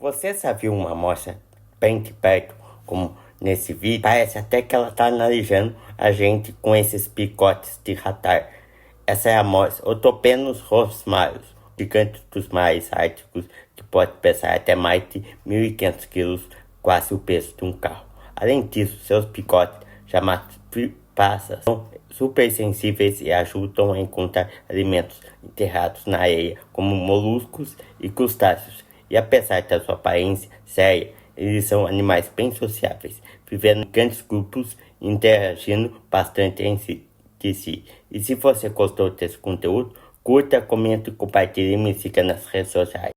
Você já viu uma amostra bem de perto, como nesse vídeo? Parece até que ela está analisando a gente com esses picotes de radar. Essa é a amostra Otopenos rosmaros, gigante dos mares árticos, que pode pesar até mais de 1.500 quilos, quase o peso de um carro. Além disso, seus picotes, chamados passas, são super sensíveis e ajudam a encontrar alimentos enterrados na areia, como moluscos e crustáceos. E apesar da sua aparência séria, eles são animais bem sociáveis, vivendo em grandes grupos e interagindo bastante de si. E se você gostou desse conteúdo, curta, comente, compartilhe e me siga nas redes sociais.